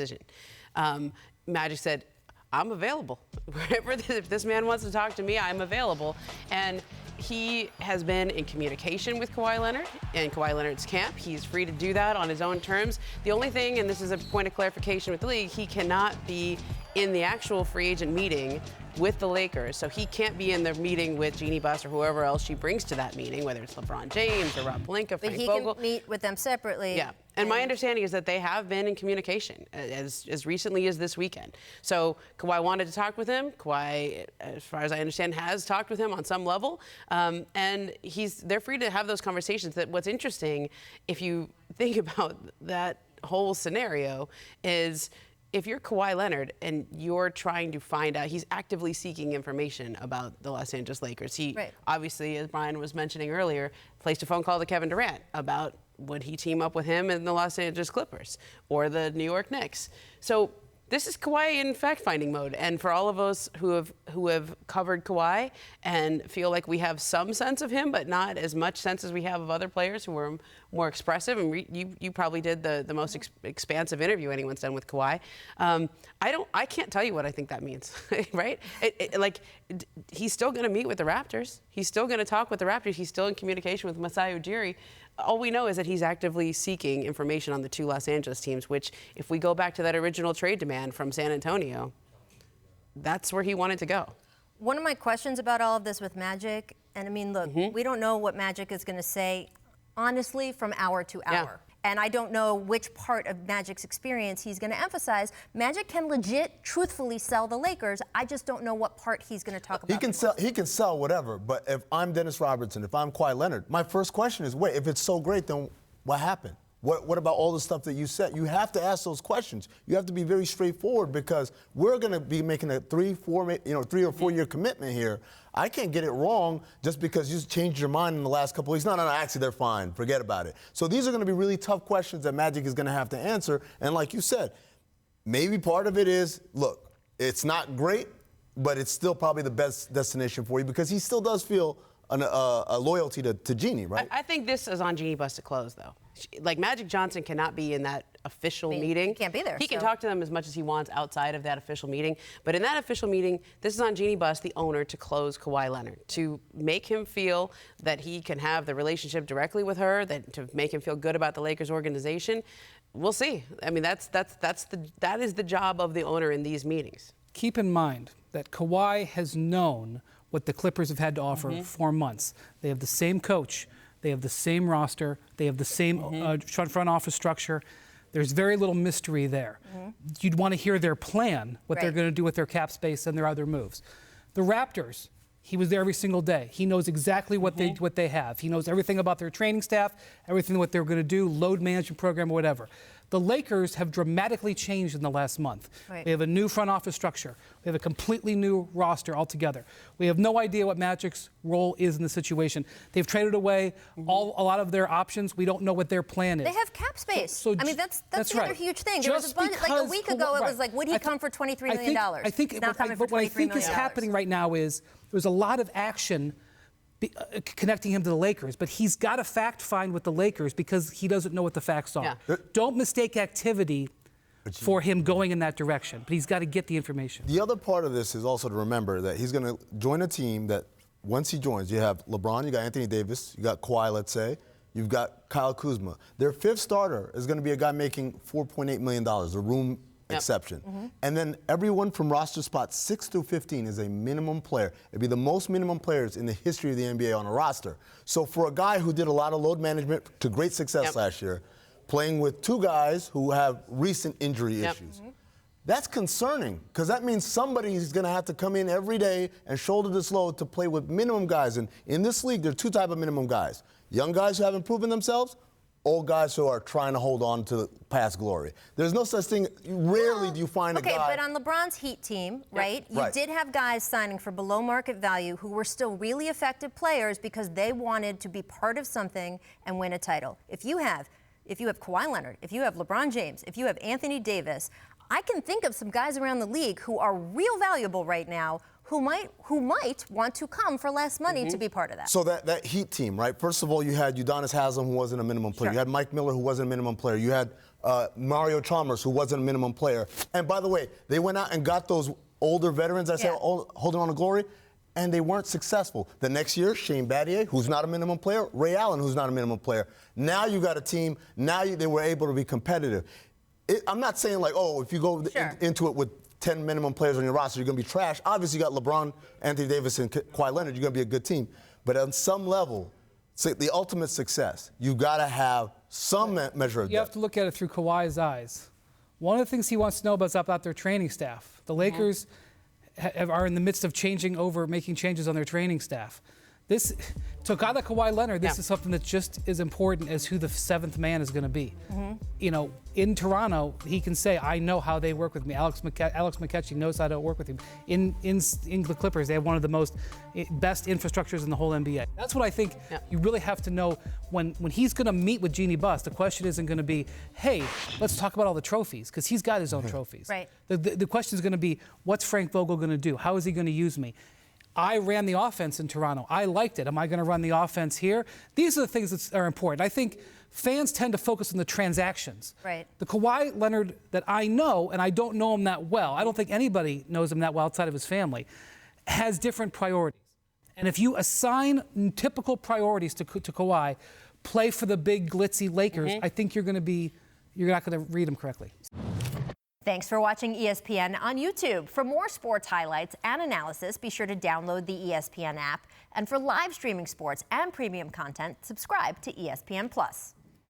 decision. Magic said, I'm available. If this man wants to talk to me, I'm available. And he has been in communication with Kawhi Leonard and Kawhi Leonard's camp. He's free to do that on his own terms. The only thing, and this is a point of clarification with the league, he cannot be in the actual free agent meeting with the Lakers. So he can't be in the meeting with Jeannie Buss or whoever else she brings to that meeting, whether it's LeBron James or Rob Pelinka, Frank Vogel. But he can meet with them separately. Yeah. And my understanding is that they have been in communication as recently as this weekend. So Kawhi wanted to talk with him. Kawhi, as far as I understand, has talked with him on some level. And they're free to have those conversations. That what's interesting, if you think about that whole scenario, is if you're Kawhi Leonard and you're trying to find out, he's actively seeking information about the Los Angeles Lakers. He obviously, as Brian was mentioning earlier, placed a phone call to Kevin Durant about would he team up with him in the Los Angeles Clippers or the New York Knicks. So this is Kawhi in fact-finding mode. And for all of us who have covered Kawhi and feel like we have some sense of him, but not as much sense as we have of other players who are more expressive, and you probably did the most expansive interview anyone's done with Kawhi. I can't tell you what I think that means, right? He's still going to meet with the Raptors. He's still going to talk with the Raptors. He's still in communication with Masai Ujiri. All we know is that he's actively seeking information on the two Los Angeles teams, which, if we go back to that original trade demand from San Antonio, that's where he wanted to go. One of my questions about all of this with Magic, and I mean, look, we don't know what Magic is going to say, honestly, from hour to hour. Yeah. And I don't know which part of Magic's experience he's going to emphasize. Magic can legit, truthfully sell the Lakers. I just don't know what part he's going to talk about. He can sell whatever, but if I'm Dennis Robertson, if I'm Kawhi Leonard, my first question is, wait, if it's so great, then what happened? What about all the stuff that you said? You have to ask those questions. You have to be very straightforward, because we're going to be making a 3 or 4 year commitment here. I can't get it wrong just because you changed your mind in the last couple of weeks. No, actually, they're fine. Forget about it. So these are going to be really tough questions that Magic is going to have to answer. And like you said, maybe part of it is, look, it's not great, but it's still probably the best destination for you, because he still does feel a loyalty to Jeannie, right? I think this is on Jeannie Buss to close, though. Like, Magic Johnson cannot be in that official meeting. He can't be there. He can talk to them as much as he wants outside of that official meeting. But in that official meeting, this is on Jeannie Buss, the owner, to close Kawhi Leonard, to make him feel that he can have the relationship directly with her, to make him feel good about the Lakers organization. We'll see. I mean, that is the job of the owner in these meetings. Keep in mind that Kawhi has known what the Clippers have had to offer for months. They have the same coach. They have the same roster. They have the same front office structure. There's very little mystery there. You'd want to hear their plan, what they're going to do with their cap space and their other moves. The Raptors, he was there every single day. He knows exactly what they have. He knows everything about their training staff, everything what they're going to do, load management program, or whatever. The Lakers have dramatically changed in the last month. We have a new front office structure. We have a completely new roster altogether. We have no idea what Magic's role is in the situation. They've traded away a lot of their options. We don't know what their plan is. They have cap space. So I mean, that's the other huge thing. There was a bunch, like a week ago, it was like, would he come for $23 million? I think what I think is happening right now is there's a lot of action connecting him to the Lakers, but he's got to fact find with the Lakers because he doesn't know what the facts are. Don't mistake activity for him going in that direction, but he's got to get the information. The other part of this is also to remember that he's going to join a team that once he joins, you have LeBron, you got Anthony Davis, you got Kawhi, let's say, you've got Kyle Kuzma. Their fifth starter is going to be a guy making $4.8 million, a room exception. And then everyone from roster spot 6 through 15 is a minimum player. It'd be the most minimum players in the history of the NBA on a roster. So for a guy who did a lot of load management to great success last year, playing with two guys who have recent injury issues, that's concerning, because that means somebody is going to have to come in every day and shoulder this load to play with minimum guys. And in this league, there are two types of minimum guys. Young guys who haven't proven themselves, old guys who are trying to hold on to past glory. There's no such thing. Rarely do you find a guy. Okay, but on LeBron's Heat team, right, you did have guys signing for below market value who were still really effective players because they wanted to be part of something and win a title. If you have Kawhi Leonard, if you have LeBron James, if you have Anthony Davis, I can think of some guys around the league who are real valuable right now who might want to come for less money to be part of that. So that Heat team, right? First of all, you had Udonis Haslem, who wasn't a minimum player. You had Mike Miller, who wasn't a minimum player. You had Mario Chalmers, who wasn't a minimum player. And by the way, they went out and got those older veterans, I said, holding on to glory, and they weren't successful. The next year, Shane Battier, who's not a minimum player, Ray Allen, who's not a minimum player. Now you got a team, they were able to be competitive. I'm not saying like, oh, if you go into it with 10 minimum players on your roster, you're going to be trash. Obviously, you got LeBron, Anthony Davis, and Kawhi Leonard, you're going to be a good team. But on some level, the ultimate success, you got to have some measure of depth. You have to look at it through Kawhi's eyes. One of the things he wants to know about their training staff. The Lakers are in the midst of making changes on their training staff. To a guy like Kawhi Leonard, this is something that's just as important as who the seventh man is going to be. You know, in Toronto, he can say, I know how they work with me. Alex McKechnie knows how to work with him. In the Clippers, they have one of the best infrastructures in the whole NBA. That's what I think you really have to know when he's going to meet with Jeannie Buss. The question isn't going to be, hey, let's talk about all the trophies, because he's got his own trophies. Right. The question is going to be, what's Frank Vogel going to do? How is he going to use me? I ran the offense in Toronto. I liked it. Am I going to run the offense here? These are the things that are important. I think fans tend to focus on the transactions. Right. The Kawhi Leonard that I know, and I don't know him that well, I don't think anybody knows him that well outside of his family, has different priorities. And if you assign typical priorities to Kawhi, play for the big glitzy Lakers, I think you're not going to read them correctly. Thanks for watching ESPN on YouTube. For more sports highlights and analysis, be sure to download the ESPN app. And for live streaming sports and premium content, subscribe to ESPN+.